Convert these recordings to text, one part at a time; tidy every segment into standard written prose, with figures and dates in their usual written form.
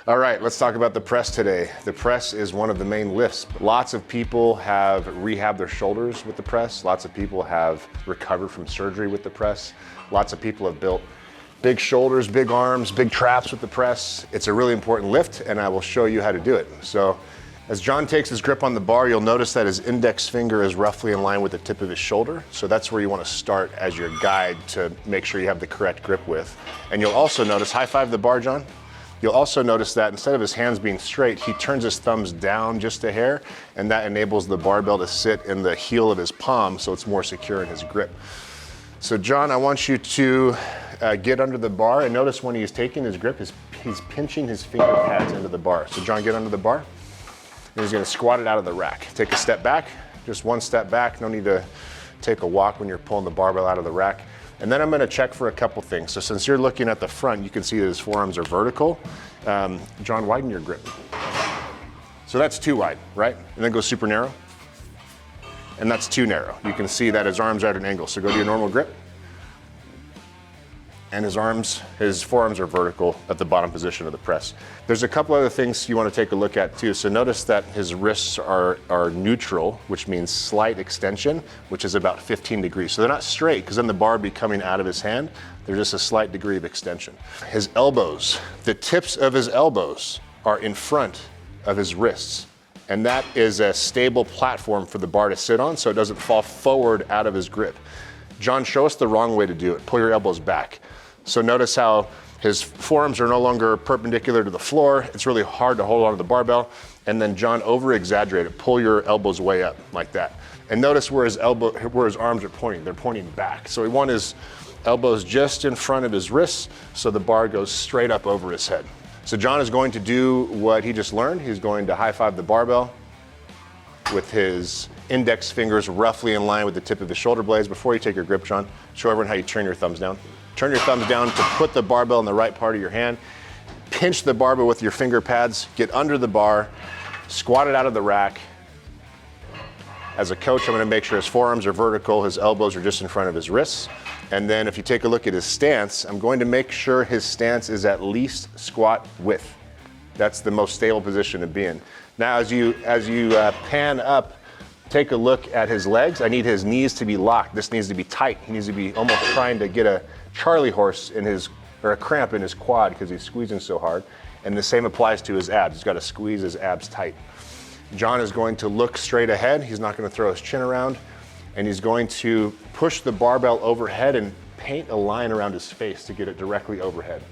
All right, let's talk about the press today. The press is one of the main lifts. Lots of people have rehabbed their shoulders with the press. Lots of people have recovered from surgery with the press. Lots of people have built big shoulders, big arms, big traps with the press. It's a really important lift, and I will show you how to do it. So as John takes his grip on the bar, you'll notice that his index finger is roughly in line with the tip of his shoulder. So that's where you want to start as your guide to make sure you have the correct grip width. And you'll also notice, high five the bar, John. You'll also notice that instead of his hands being straight, he turns his thumbs down just a hair, and that enables the barbell to sit in the heel of his palm so it's more secure in his grip. So John, I want you to get under the bar, and notice when he's taking his grip, he's pinching his finger pads into the bar. So John, get under the bar, and he's gonna squat it out of the rack. Take a step back, just one step back. No need to take a walk when you're pulling the barbell out of the rack. And then I'm gonna check for a couple things. So since you're looking at the front, you can see that his forearms are vertical. John, widen your grip. So that's too wide, right? And then go super narrow. And that's too narrow. You can see that his arms are at an angle. So go to your normal grip. And his forearms are vertical at the bottom position of the press. There's a couple other things you want to take a look at too. So notice that his wrists are neutral, which means slight extension, which is about 15 degrees. So they're not straight, because then the bar would be coming out of his hand. They're just a slight degree of extension. His elbows, the tips of his elbows are in front of his wrists. And that is a stable platform for the bar to sit on so it doesn't fall forward out of his grip. John, show us the wrong way to do it. Pull your elbows back. So notice how his forearms are no longer perpendicular to the floor. It's really hard to hold onto the barbell. And then John, over-exaggerate it. Pull your elbows way up like that. And notice where his arms are pointing. They're pointing back. So we want his elbows just in front of his wrists so the bar goes straight up over his head. So John is going to do what he just learned. He's going to high-five the barbell with his index fingers roughly in line with the tip of his shoulder blades. Before you take your grip, John, show everyone how you turn your thumbs down. Turn your thumbs down to put the barbell in the right part of your hand. Pinch the barbell with your finger pads, get under the bar, squat it out of the rack. As a coach, I'm gonna make sure his forearms are vertical, his elbows are just in front of his wrists. And then if you take a look at his stance, I'm going to make sure his stance is at least squat width. That's the most stable position to be in. Now, as you pan up, take a look at his legs. I need his knees to be locked. This needs to be tight. He needs to be almost trying to get a Charlie horse or a cramp in his quad because he's squeezing so hard. And the same applies to his abs. He's got to squeeze his abs tight. John is going to look straight ahead. He's not going to throw his chin around. And he's going to push the barbell overhead and paint a line around his face to get it directly overhead.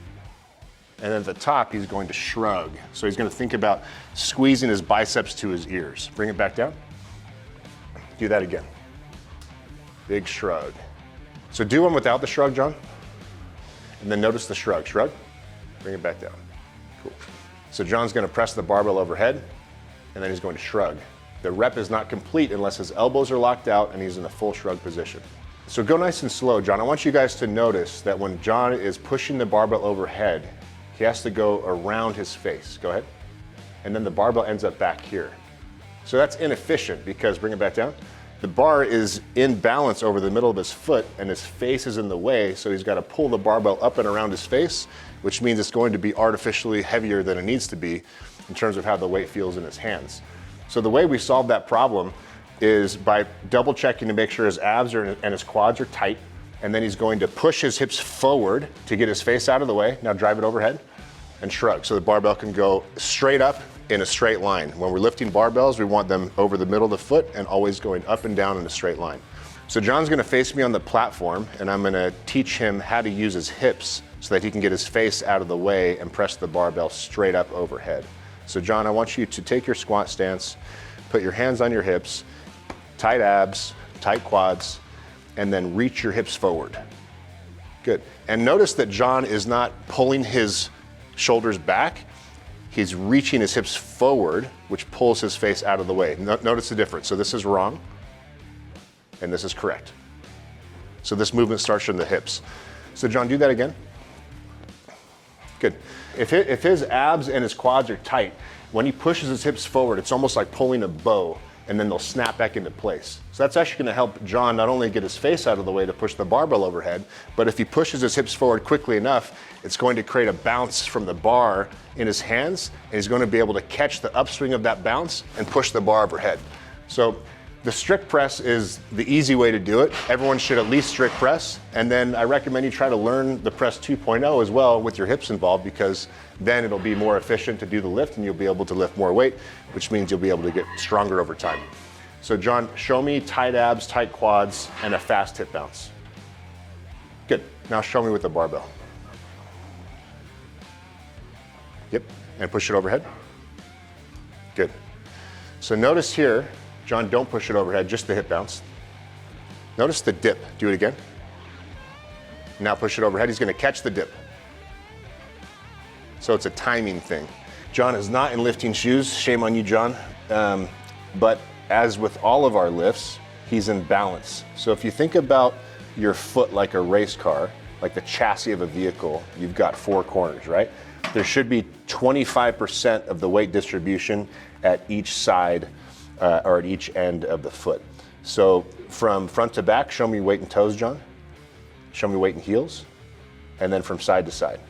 And at the top, he's going to shrug. So he's going to think about squeezing his biceps to his ears. Bring it back down. Do that again. Big shrug. So do one without the shrug, John. And then notice the shrug. Shrug. Bring it back down. Cool. So John's going to press the barbell overhead, and then he's going to shrug. The rep is not complete unless his elbows are locked out and he's in a full shrug position. So go nice and slow, John. I want you guys to notice that when John is pushing the barbell overhead, he has to go around his face. Go ahead. And then the barbell ends up back here. So that's inefficient because, bring it back down, the bar is in balance over the middle of his foot and his face is in the way, so he's got to pull the barbell up and around his face, which means it's going to be artificially heavier than it needs to be in terms of how the weight feels in his hands. So the way we solve that problem is by double checking to make sure his abs and his quads are tight, and then he's going to push his hips forward to get his face out of the way. Now drive it overhead and shrug so the barbell can go straight up in a straight line. When we're lifting barbells, we want them over the middle of the foot and always going up and down in a straight line. So John's gonna face me on the platform, and I'm gonna teach him how to use his hips so that he can get his face out of the way and press the barbell straight up overhead. So John, I want you to take your squat stance, put your hands on your hips, tight abs, tight quads, and then reach your hips forward. Good. And notice that John is not pulling his shoulders back. He's reaching his hips forward, which pulls his face out of the way. Notice the difference. So this is wrong, and this is correct. So this movement starts from the hips. So John, do that again. Good. If his abs and his quads are tight, when he pushes his hips forward, it's almost like pulling a bow and then they'll snap back into place. So that's actually gonna help John not only get his face out of the way to push the barbell overhead, but if he pushes his hips forward quickly enough, it's going to create a bounce from the bar in his hands, and he's going to be able to catch the upswing of that bounce and push the bar overhead. So the strict press is the easy way to do it. Everyone should at least strict press, and then I recommend you try to learn the press 2.0 as well with your hips involved, because then it'll be more efficient to do the lift and you'll be able to lift more weight, which means you'll be able to get stronger over time. So John, show me tight abs, tight quads, and a fast hip bounce. Good, now show me with the barbell. Yep, and push it overhead. Good. So notice here, John, don't push it overhead, just the hip bounce. Notice the dip, do it again. Now push it overhead, he's gonna catch the dip. So it's a timing thing. John is not in lifting shoes, shame on you, John. But as with all of our lifts, he's in balance. So if you think about your foot like a race car, like the chassis of a vehicle, you've got 4 corners, right? There should be 25% of the weight distribution at each side or at each end of the foot. So from front to back, show me weight in toes, John. Show me weight in heels. And then from side to side.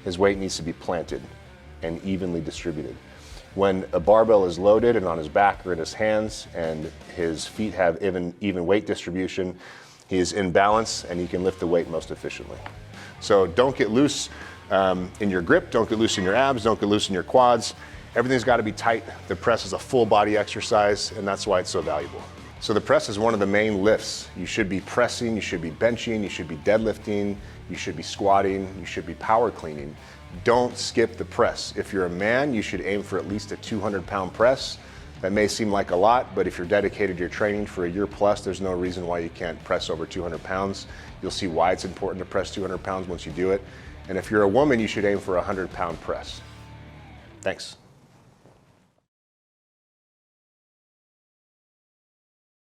His weight needs to be planted and evenly distributed. When a barbell is loaded and on his back or in his hands and his feet have even weight distribution, he is in balance and he can lift the weight most efficiently. So don't get loose in your grip, don't get loose in your abs, don't get loose in your quads. Everything's got to be tight. The press is a full body exercise, and that's why it's so valuable. So the press is one of the main lifts. You should be pressing, you should be benching, you should be deadlifting, you should be squatting, you should be power cleaning. Don't skip the press. If you're a man, you should aim for at least a 200-pound press. That may seem like a lot, but if you're dedicated to your training for a year plus, there's no reason why you can't press over 200 pounds. You'll see why it's important to press 200 pounds once you do it. And if you're a woman, you should aim for a 100-pound press. Thanks.